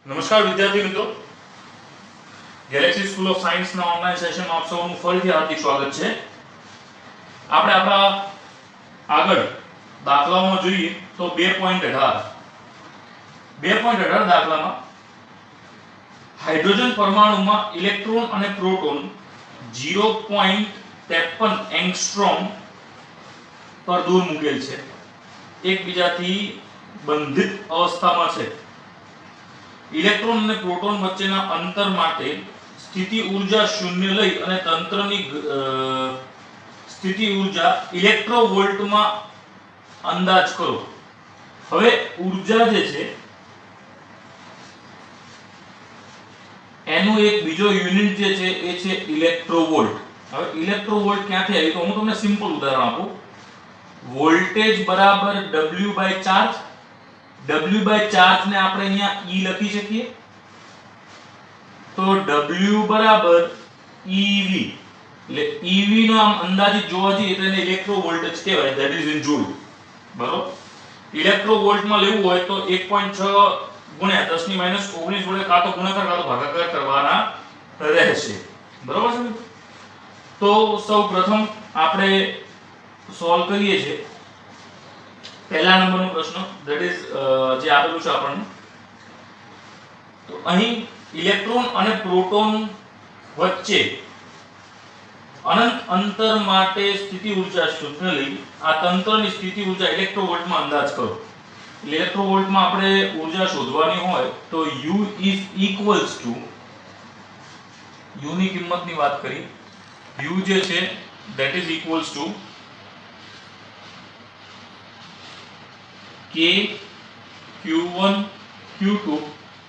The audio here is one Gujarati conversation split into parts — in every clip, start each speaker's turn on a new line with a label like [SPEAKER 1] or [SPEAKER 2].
[SPEAKER 1] નમસ્કાર વિદ્યાર્થી મિત્રો, ગેલેક્સી સ્કૂલ ઓફ સાયન્સ ના ઓનલાઈન સેશનમાં આપ સૌનું ફરીથી હાર્દિક સ્વાગત છે. આપણે આપણા આગળ દાખલાઓમાં જોઈએ તો 2.18 દાખલામાં હાઇડ્રોજન પરમાણુમાં ઇલેક્ટ્રોન અને પ્રોટોન 0.53 એંગસ્ટ્રોમ પર દૂર મૂકેલ છે, એકબીજાથી બંધિત અવસ્થામાં છે. ઇલેક્ટ્રોન અને પ્રોટોન વચ્ચેના અંતર માટે સ્થિતિ ઊર્જા શૂન્ય લઈ અને તંત્રની સ્થિતિ ઊર્જા ઇલેક્ટ્રોવોલ્ટમાં અંદાજ કરો. હવે ઊર્જા જે છે એનું એક બીજો યુનિટ જે છે એ છે ઇલેક્ટ્રોવોલ્ટ. હવે ઇલેક્ટ્રોવોલ્ટ ક્યાંથી આવી તો હું તમને સિમ્પલ ઉદાહરણ આપું. વોલ્ટેજ બરાબર W by charge. W by charge ને આપણે અહીંયા E લખી શકીએ તો W બરાબર EV, એટલે EV નો આમ અંદાજિત જોવા જઈએ તો એને ઇલેક્ટ્રોવોલ્ટેજ કહેવાય, ધેટ ઇઝ ઇન જૂલ. બરોબર. ઇલેક્ટ્રોવોલ્ટ માં લેવું હોય તો 1.6 ગુણ્યા 10 ની માઈનસ 19 વડે કાં તો ગુણાકાર કાં તો ભાગાકાર કરવાના રહેશે. બરોબર છે. તો સૌપ્રથમ આપણે સોલ્વ કરીએ છીએ પહેલા નંબરનો પ્રશ્ન, ધેટ ઇઝ જે આપેલું છે આપણને. તો અહીં ઇલેક્ટ્રોન અને પ્રોટોન વચ્ચે અનંત અંતર માટે સ્થિતિ ઊર્જા શૂન્ય લઈ આ તંત્રની સ્થિતિ ઊર્જા ઇલેક્ટ્રોવોલ્ટમાં અંદાજ કરો. ઇલેક્ટ્રોવોલ્ટમાં આપણે ઊર્જા શોધવાની હોય તો U is equals to, U ની કિંમતની વાત કરી, U જે છે that is equals to K Q1 Q2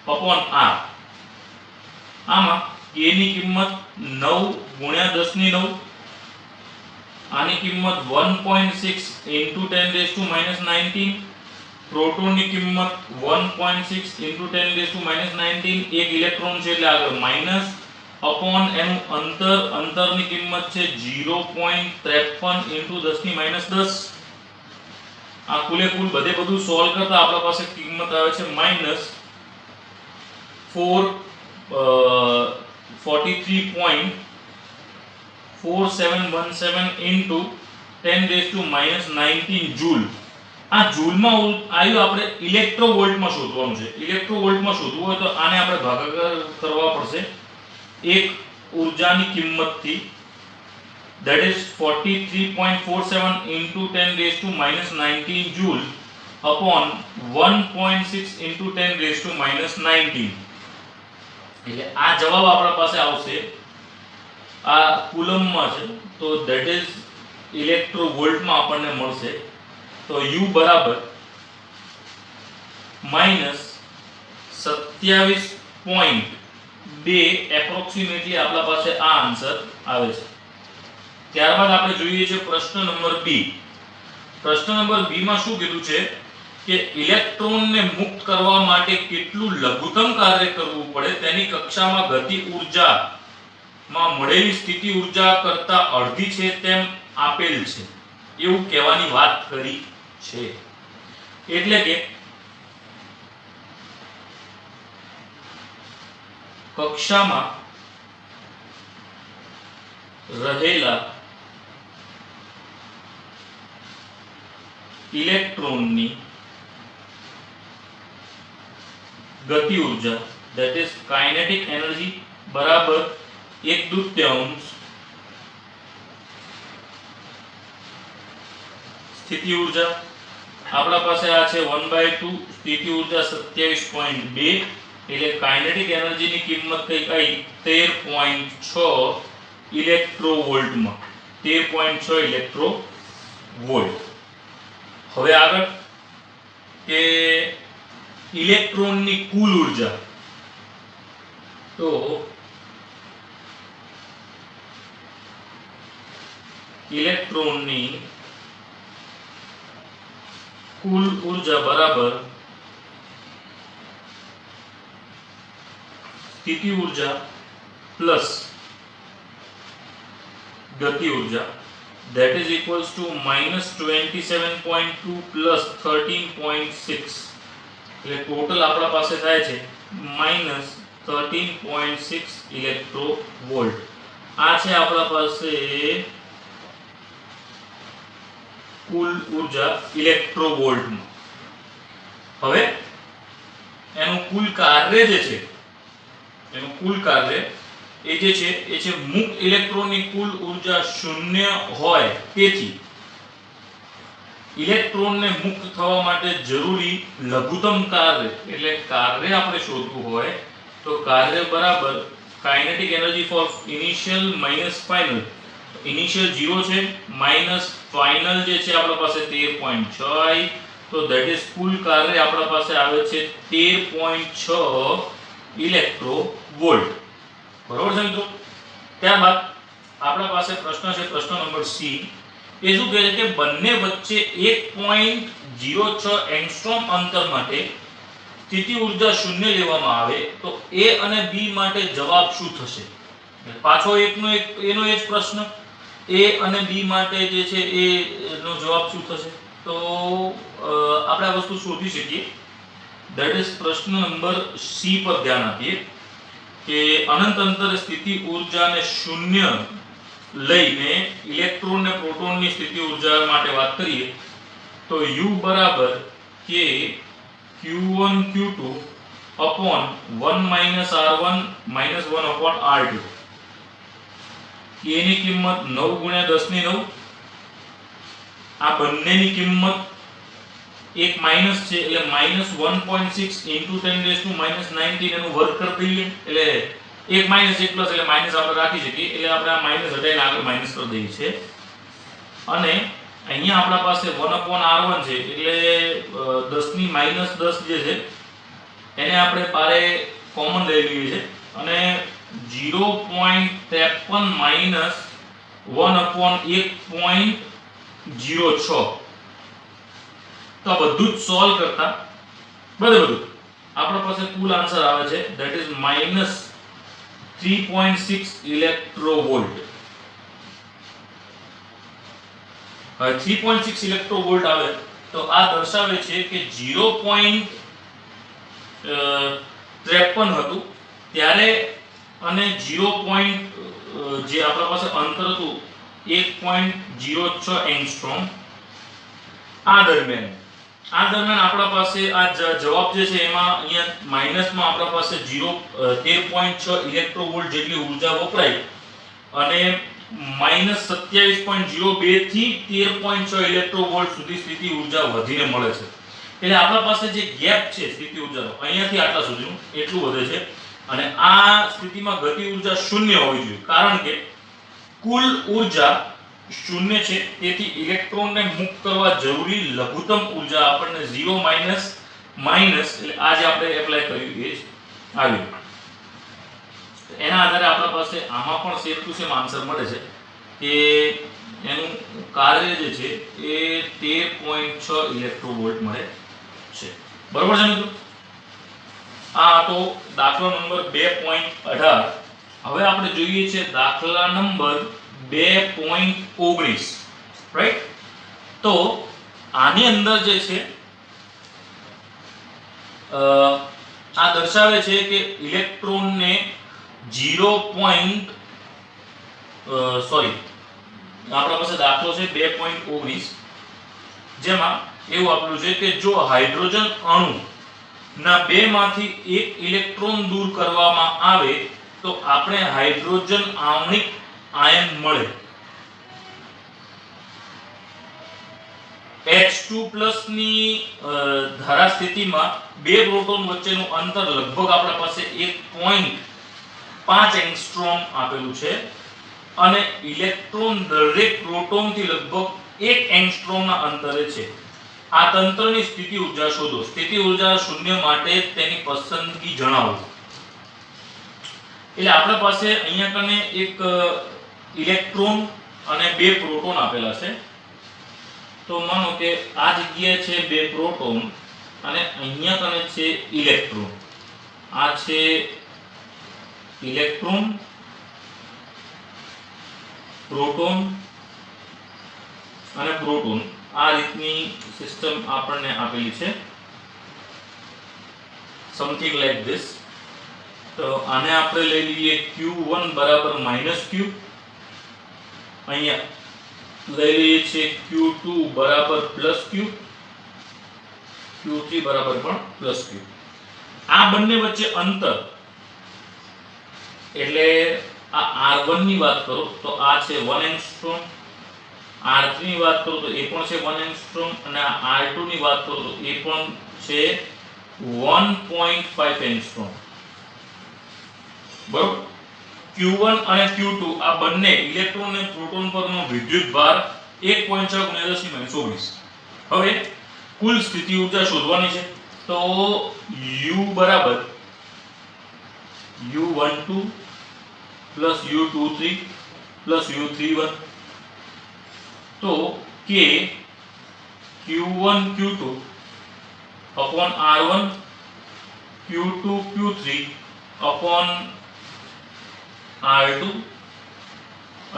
[SPEAKER 1] upon R. આમાં K ની કિંમત 9 ગુણ્યા 10 ની 9, આની કિંમત 1.6 into 10 raised to minus 19, proton ની કિંમત 1.6 into 10 raised to minus 19, એક ઇલેક્ટ્રોન છે એટલે આગળ માઈનસ upon એનું અંતરની કિંમત છે 0.53 into 10 ની minus 10. આ કુલે કુલ બધું સોલ્વ કરતા આપણા પાસે કિંમત આવે છે minus 43.4717 into 10 raised to minus 19 joule. આ જૂલમાં આવ્યું. આપણે ઇલેક્ટ્રોવોલ્ટમાં શોધવાનું છે. ઇલેક્ટ્રોવોલ્ટમાં શોધવું હોય તો આને આપણે ભાગાકાર કરવા પડશે એક ઊર્જાની કિંમતથી, that is 43.47 into 10 raised to minus 19 joule upon 1.6 into 10 raised to minus 19. એટલે આ જવાબ આપણા પાસે આવશે, આ કુલમમાં છે તો that is ઇલેક્ટ્રોવોલ્ટમાં આપણને મળશે. તો U બરાબર -27.2 એપ્રોક્સિમેટલી આપણા પાસે આ આન્સર આવે છે. ત્યારબાદ આપણે જોઈએ છે પ્રશ્ન નંબર બી. પ્રશ્ન નંબર બી માં શું કીધું છે કે ઇલેક્ટ્રોનને મુક્ત કરવા માટે કેટલું લઘુત્તમ કાર્ય કરવું પડે તેની કક્ષામાં ગતિ ઊર્જા માં મળેલી સ્થિતિ ઊર્જા કરતા અડધી છે તેમ આપેલ છે, એવું કહેવાની વાત કરી છે. એટલે કે કક્ષામાં રહેલા ઇલેક્ટ્રોનની ગતિ ઊર્જા, that is kinetic energy બરાબર 1/2 સ્થિતિ ઊર્જા. આપણા પાસે આ છે 1/2, સ્થિતિ ઊર્જા 27.2, એટલે કાઇનેટિક એનર્જીની કિંમત કઈ 13.6 ઇલેક્ટ્રોવોલ્ટમાં, 13.6 ઇલેક્ટ્રોવોલ્ટ. હવે આગળ કે ઇલેક્ટ્રોનની કુલ ઊર્જા, તો ઇલેક્ટ્રોનની કુલ ઊર્જા બરાબર સ્થિતિ ઊર્જા પ્લસ ગતિ ઊર્જા, that is equals to -27.2 plus 13.6, એટલે ટોટલ આપણા પાસે થાય છે માઇનસ 13.6 ઇલેક્ટ્રોવોલ્ટ. આ છે આપણા પાસે કુલ ઉર્જા ઇલેક્ટ્રોવોલ્ટમાં. હવે એનું કુલ કાર્ય જે છે, એનું કુલ કાર્ય એ જે છે એ છે મુક્ત ઇલેક્ટ્રોનની કુલ ઉર્જા શૂન્ય હોય તેથી ઇલેક્ટ્રોનને મુક્ત થવા માટે જરૂરી લઘુત્તમ કાર્ય, એટલે કાર્ય આપણે શોધવું હોય તો કાર્ય બરાબર kinetic energy for initial minus final. Initial 0 છે માઇનસ ફાઇનલ જે છે આપણા પાસે 13.6, તો ધેટ ઇઝ કુલ કાર્ય આપણા પાસે આવે છે 13.6 ઇલેક્ટ્રોવોલ્ટ. બરોબર છે મિત્રો. ત્યારબાદ આપણા પાસે પ્રશ્ન છે, પ્રશ્ન નંબર સી. એ શું કહે છે કે બંને વચ્ચે 1.06 એંગસ્ટ્રોમ અંતર માટે સ્થિતિ ઉર્જા શૂન્ય લેવામાં આવે તો એ અને બી માટે જવાબ શું થશે? પાછો એનો જ પ્રશ્ન. એ અને બી માટે જે છે એનો જવાબ શું થશે? તો આપણે આ વસ્તુ શોધી શકીએ. ધેટ ઇઝ પ્રશ્ન નંબર સી પર ધ્યાન આપીએ કે અનંત અંતરે સ્થિતિ ઉર્જાને શૂન્ય લઈને ઇલેક્ટ્રોન ને પ્રોટોનની સ્થિતિ ઉર્જા માટે વાત કરીએ તો U બરાબર k q1 q2 upon 1 r1 1 upon r2. k ની કિંમત 9 ગુણ્યા 10 ની 9. આ બંનેની કિંમત એક માઈનસ છે એટલે -1.6 into 10⁻⁹ એનું વર્ગ કરી દઈએ એટલે એક માઈનસ એક પ્લસ એટલે માઈનસ આપણે રાખી શકીએ એટલે આપણે આ માઈનસ હટાવીને આગળ માઈનસ કરી દઈએ છે. અને અહીંયા આપણા પાસે 1/r1 છે એટલે 10 ની -10 જે છે એને આપણે બારે કોમન લઈ લઈએ છે અને 0.53 1/1.06. તો આ બધું જ સોલ્વ કરતા બધું આપણા પાસે કુલ આન્સર આવે છે ધેટ ઇઝ -3.6 ઇલેક્ટ્રોવોલ્ટ. હવે 3.6 ઇલેક્ટ્રોવોલ્ટ આવે તો આ દર્શાવે છે કે 0.53 હતું ત્યારે અને 0. જે આપણા પાસે અંતર હતું 1.06 એંગસ્ટ્રોમ આ દરમિયાન આપણા પાસે આ જવાબ જે છે એમાં અહીંયા માઈનસમાં આપણા પાસે 13.6 ઇલેક્ટ્રોવોલ્ટ જેટલી ઉર્જા વપરાઈ અને -27.02 થી 13.6 ઇલેક્ટ્રોવોલ્ટ સુધી સ્થિતિ ઉર્જા વધીને મળે છે. એટલે આપણા પાસે જે ગેપ છે સ્થિતિ ઉર્જાનો અહીંયાથી આટલા સુધીનું એટલું વધે છે અને આ સ્થિતિમાં ગતિ ઉર્જા શૂન્ય હોવી જોઈએ કારણ કે કુલ ઉર્જા શૂન્ય છે તેથી ઇલેક્ટ્રોનને મુક્ત કરવા જરૂરી લઘુત્તમ ઉર્જા આપણને 0 માઈનસ એટલે આ જે આપણે એપ્લાય કર્યું એ આવ્યું. એના આધારે આપણા પાસે આમાં પણ સેમ ટુ સેમ આન્સર મળે છે કે એનું કાર્ય જે છે એ 13.6 ઇલેક્ટ્રોવોલ્ટ મળે છે. બરોબર છે મિત્રો. આ તો દાખલા નંબર 2.18. હવે આપણે જોઈએ છે દાખલા નંબર 2.19. રાઈટ. તો આની અંદર જે છે આ દર્શાવે છે કે ઇલેક્ટ્રોનને 0. આપણા પાસે દાખલો છે 2.19 જેમાં એવું આપેલું છે કે જો હાઇડ્રોજન અણુ ના બેમાંથી એક ઇલેક્ટ્રોન દૂર કરવામાં આવે તો આપણે હાઇડ્રોજન આણ્વિક આયન મળે. H2+ ની ધારા સ્થિતિમાં બે પ્રોટોન વચ્ચેનું અંતર લગભગ આપણા પાસે 1.5 એંગસ્ટ્રોમ આપેલું છે અને ઇલેક્ટ્રોન દરેક પ્રોટોનથી લગભગ 1 એંગસ્ટ્રોમના અંતરે છે. આ તંત્રની સ્થિતિ ઉર્જા શોધો. સ્થિતિ ઉર્જા શૂન્ય માટે તેની પસંદગી જણાવો. એટલે આપણા પાસે અહીંયા કને એક ઇલેક્ટ્રોન અને બે પ્રોટોન આપેલા છે. તો માનો કે આ જગ્યાએ છે બે પ્રોટોન અને અહીંયા કને છે ઇલેક્ટ્રોન. આ છે ઇલેક્ટ્રોન, પ્રોટોન અને પ્રોટોન. આ રીતની સિસ્ટમ આપણને આપેલી છે. Something like this. તો આને આપણે લઈ લઈએ q1 બરાબર -q, અહીંયા લઈ લઈએ છીએ q2 બરાબર +q, q3 બરાબર પણ +q. આ બંને વચ્ચે અંતર એટલે આ r1 ની વાત કરો તો આ છે 1 એંગસ્ટ્રોમ, r3 ની વાત કરો તો એ પણ છે 1 એંગસ્ટ્રોમ, અને આ r2 ની વાત કરો તો એ પણ છે 1.5 એંગસ્ટ્રોમ. બરોબર. q1 અને q2 આ બંને ઇલેક્ટ્રોન અને પ્રોટોન પરનો વિદ્યુતભાર 1.6 × 10⁻²9. હવે કુલ સ્થિતિ ઊર્જા શોધવાની છે. તો u બરાબર u12 + u23 + u31, તો k q1 q2 upon r1 q2 q3 upon r2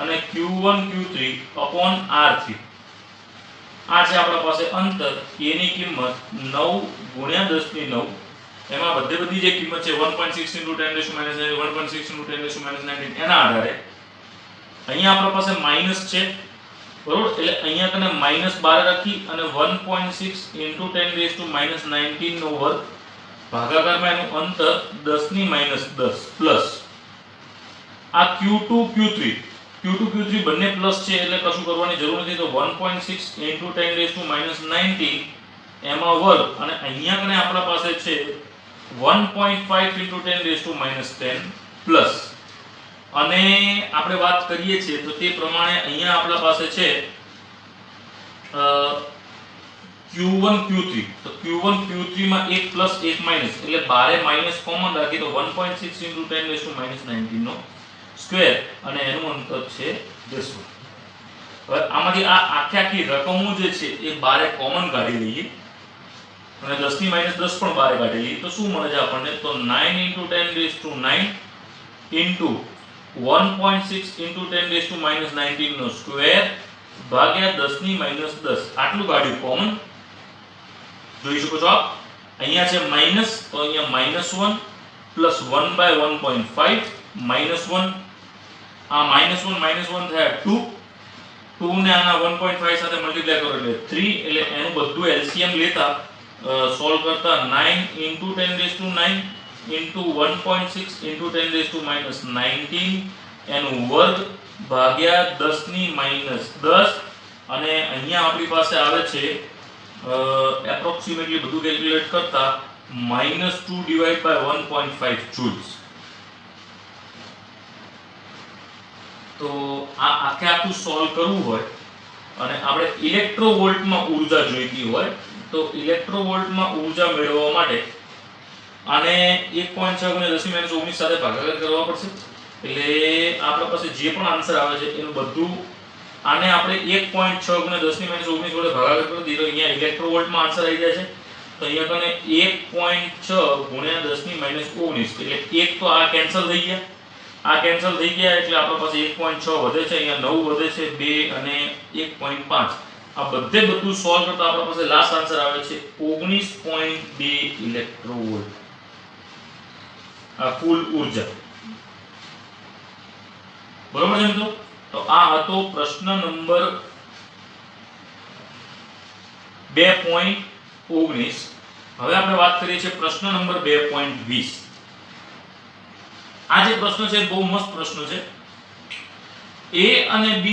[SPEAKER 1] અને q1 q3 upon r3. આ છે આપણા પાસે અંતર. k ની કિંમત 9 × 10⁹, એમાં બધી જે કિંમત છે 1.6 × 10⁻⁹, 1.6 × 10⁻⁹ એના આધારે અહીંયા આપણા પાસે માઈનસ છે, બરોબર. એટલે અહીંયા કને -12 રાખી અને 1.6 × 10⁻⁻19 નો વર્ગ ભાગાકારમાં એનું અંતર 10⁻10 પ્લસ આ q2 q3 બંને પ્લસ છે એટલે કશું કરવાની જરૂર નથી. તો 1.6 × 10⁻⁻19 એમાં વર્ગ, અને અહીંયા કને આપણા પાસે છે 1.5 × 10⁻10 પ્લસ, અને આપણે વાત કરીએ છીએ તો તે પ્રમાણે અહીંયા આપણા પાસે છે q1 q3. તો q1 q3 માં 1 પ્લસ 1 માઈનસ, એટલે બારે માઈનસ કોમન રાખી તો 1.6 × 10⁻19 નો સ્ક્વેર, અને એનું અંતર છે 10. હવે આમાંથી આ આખી રકમો જે છે એ બારે કોમન કાઢી લઈએ અને 10⁻10 પણ બારે કાઢી લઈએ તો શું મળે છે આપણને? તો 9 × 10⁹ into 1.6 × 10⁻19 નો સ્ક્વેર ભાગ્યા 10⁻10. આટલું કાઢ્યું કોમન. જોઈ શકો છો આપ, અહીંયા છે માઈનસ, તો અહીંયા -1 પ્લસ 1/1.5 -1, આ -1 થયા 2 ને આના 1.5 સાથે મલ્ટીપ્લાય કરો એટલે 3, એટલે એનું બધું એલસીએમ લેતા સોલ્વ કરતા 9 × 10⁹ into 1.6 × 10⁻19 એનું વર્ગ ભાગ્યા 10⁻10, અને અહીંયા આપણી પાસે આવે છે એપ્રોક્સિમેટલી બધું કેલ્ક્યુલેટ કરતા -2/1.5 જૂલ્સ. તો આ આખું સોલ્વ કરવું હોય અને આપણે ઇલેક્ટ્રોવોલ્ટમાં ઊર્જા જોઈતી હોય તો ઇલેક્ટ્રોવોલ્ટમાં ઊર્જા મેળવવા માટે આને 1.6 × 10⁻19 સાથે ભાગાકાર કરવા પડશે. એટલે આપણા પાસે જે પણ આન્સર આવે છે એનું બધું આને આપણે 1.6 × 10⁻19 વડે ભાગાકાર કરી દીધો. અહીંયા ઇલેક્ટ્રોવોલ્ટમાં આન્સર આવી જાય છે. તો અહીંયા કને 1.6 × 10⁻19, એટલે 1 તો આ કેન્સલ થઈ ગયા, એટલે આપણા પાસે 1.6 વધે છે, અહીંયા 9 વધે છે, 2 અને 1.5. આ બધું સોલ્વ કરતા આપણા પાસે લાસ્ટ આન્સર આવે છે 19.2 ઇલેક્ટ્રોવોલ્ટ. આ કુલ ઊર્જા. બરોબર છે મિત્રો? તો આ હતો પ્રશ્ન નંબર 2.19. હવે આપણે વાત કરીએ છીએ પ્રશ્ન નંબર 2.20. આ જે પ્રશ્ન છે બહુ મસ્ત પ્રશ્ન છે. A અને B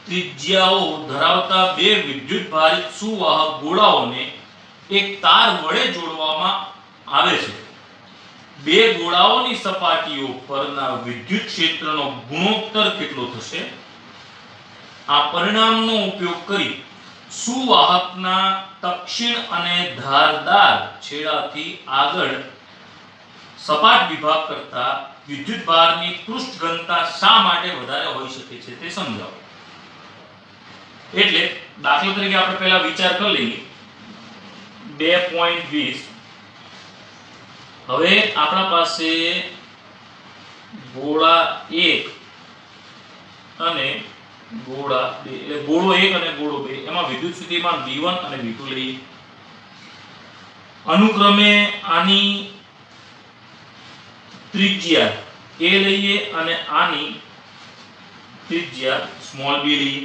[SPEAKER 1] ત્રિજ્યાઓ ધરાવતા બે વિદ્યુતભારિત સુવાહક ગોળાઓને એક તાર વડે જોડવામાં આવે છે. બે ગોળાઓની સપાટીઓ પરના વિદ્યુત ક્ષેત્રનો ગુણોત્તર કેટલો થશે? આ પરિણામનો ઉપયોગ કરી સુવાહકના તક્ષિણ અને ધારદાર છેડાથી આગળ સપાટ વિભાગ કરતા વિદ્યુતભારની પૃષ્ઠ ઘનતા શા માટે વધારે હોઈ શકે છે તે સમજાવો. એટલે દાખલા તરીકે આપણે પહેલા વિચાર કરી લઈએ 2.20. હવે આપણા પાસે ગોળા 1 અને ગોળા 2, એટલે ગોળો 1 અને ગોળો 2, એમાં વિદ્યુત સ્થિતિમાન V1 અને V2 લઈએ. અનુક્રમે આની ત્રિજ્યા a લઈએ અને આની ત્રિજ્યા સ્મોલ b લઈએ,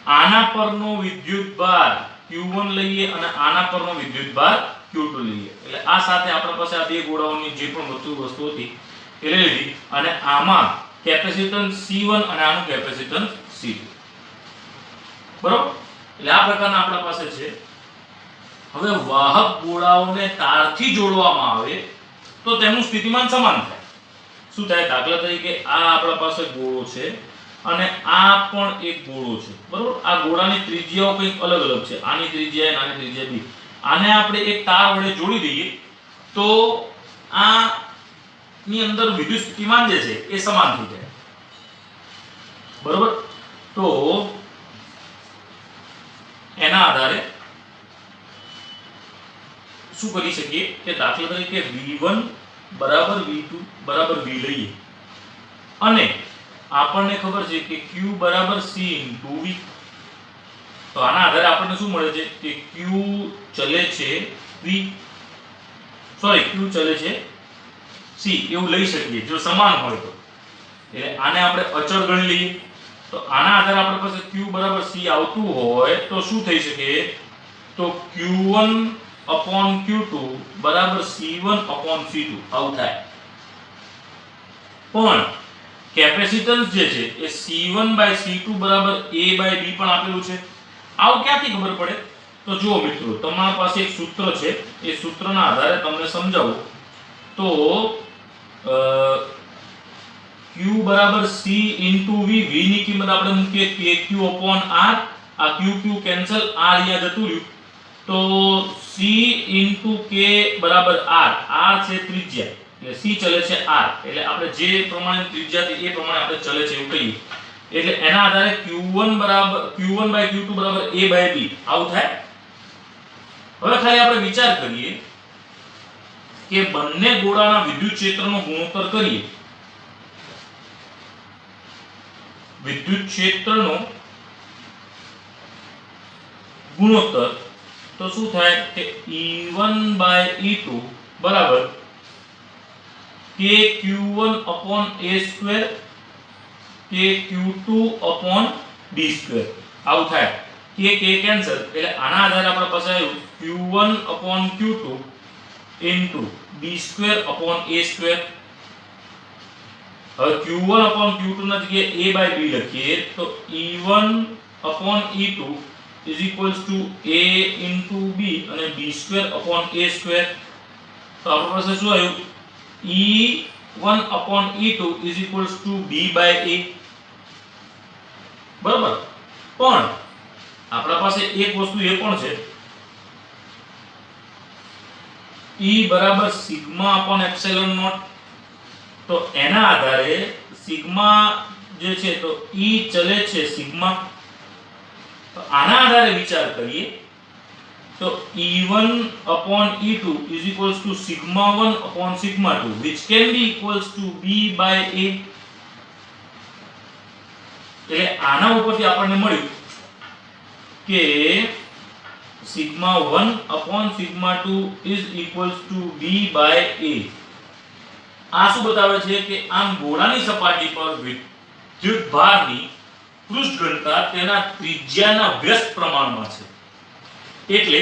[SPEAKER 1] આના પરનો વિદ્યુતભાર q1 લઈએ અને આના પરનો વિદ્યુતભાર q2 લઈએ. એટલે આ સાથે આપણા પાસે આ બે ગોળાઓની જે પણ વસ્તુ હતી એ લઈ લીધી અને આમાં કેપેસિટન્સ C1 અને આનું કેપેસિટન્સ C2. બરોબર? એટલે આ પ્રકારના આપણા પાસે છે. હવે વાહક ગોળાઓને તારથી જોડવામાં આવે તો તેનું સ્થિતિમાન સમાન થાય. શું થાય? દાખલા તરીકે આ આપણા પાસે ગોળો છે અને આ પણ એક ગોળો છે. બરોબર? આ ગોળાની ત્રિજ્યાઓ કંઈક અલગ અલગ છે. આની ત્રિજ્યા અને આની ત્રિજ્યા b. આને આપણે એક તાર વડે જોડી દઈએ તો આ ની અંદર વિદ્યુત સ્થિતિમાન જે છે એ સમાન થઈ જાય. બરોબર? તો એના આધારે શું કરી શકીએ કે દાખલા તરીકે V1 બરાબર V2 બરાબર V લઈએ અને આપણને ખબર છે કે Q બરાબર C into V. તો આના આધારે આપણને શું મળે છે કે Q ચલે છે V, સોરી Q ચલે છે C એવું લઈ શકીએ જો સમાન હોય તો. એટલે આને આપણે અચળ ગણી લઈએ તો આના આધારે આપણી પાસે Q બરાબર C આવતું હોય તો શું થઈ શકે? તો Q1 upon Q2 બરાબર C1 upon C2 આવું થાય. પણ કેપેસિટન્સ જે છે એ C1 by C2 બરાબર A by B પણ આપેલું છે. આવું ક્યાંથી ખબર પડે? તો જુઓ મિત્રો, તમારા પાસે એક સૂત્ર છે, એ સૂત્રના આધારે તમને સમજાવું તો Q બરાબર C into V, V ની કિંમત આપણે મૂકીએ KQ upon R, આ QQ કેન્સલ, R અહીંયા જતું રહ્યું તો C into K બરાબર R, R છે ત્રિજ્યા એટલે C ચલે છે R, એટલે આપણે જે પ્રમાણે ત્રિજ્યા હતી એ પ્રમાણે આપણે ચલે છે એવું કહીએ. એટલે એના આધારે Q1 by Q2 બરાબર A by B આવું થાય. હવે ખાલી આપણે વિચાર કરીએ કે બંને ગોળાના વિદ્યુત ક્ષેત્રનો ગુણોત્તર કરીએ. વિદ્યુત ક્ષેત્રનો ગુણોત્તર તો શું થાય કે E1 by E2 બરાબર KQ1 upon A square KQ2 upon D square આવું થાય. K કેન્સલ એટલે આના આધારે આપણા પાસે આવ્યું Q1 upon Q2 into D square upon A square. હવે Q1 upon Q2 ના જગ્યાએ A by B લખીએ તો E1 upon E2 is equals to A into B અને B square upon A square. તો આપણા પાસે શું આવ્યું? E1 upon E2 is equals to B by A. બરાબર? પણ આપણા પાસે એક વસ્તુ એ પણ છે E બરાબર સિગ્મા upon એપ્સિલોન નોટ. તો એના આધારે સિગ્મા જે છે તો E ચલે છે સિગ્મા. તો આના આધારે વિચાર કરીએ તો E1 upon E2 is equals to sigma 1 upon sigma 2 which can be equals to B by A. એટલે આના ઉપરથી આપણને મળ્યું કે sigma 1 upon sigma 2 is equals to B by A. આ શું બતાવે છે કે આમ ગોળાની સપાટી પર વિદ્યુત ભારની પૃષ્ઠ ઘનતા તેના ત્રિજ્યાના વ્યસ્ત પ્રમાણમાં છે. એટલે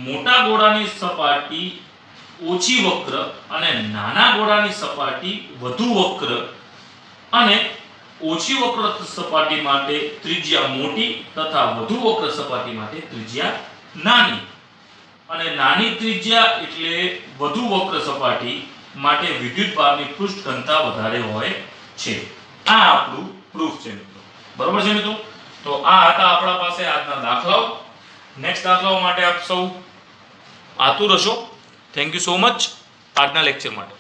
[SPEAKER 1] મોટા ગોળાની સપાટી ઓછી વક્ર અને નાના ગોળાની સપાટી વધુ વક્ર અને ઓછી વક્ર સપાટી માટે ત્રિજ્યા મોટી તથા વધુ વક્ર સપાટી માટે ત્રિજ્યા નાની અને નાની ત્રિજ્યા એટલે વધુ વક્ર સપાટી માટે વિદ્યુત ભારની પૃષ્ઠ ઘનતા વધારે હોય છે. આ આપણું પ્રૂફ છે મિત્રો. બરોબર છે મિત્રો? તો આ હતા આપણા પાસે આજના દાખલાઓ. નેક્સ્ટ દાખલાઓ માટે આપ સૌ આતુર હશો. થેન્ક યુ સો મચ આજના લેક્ચર માટે.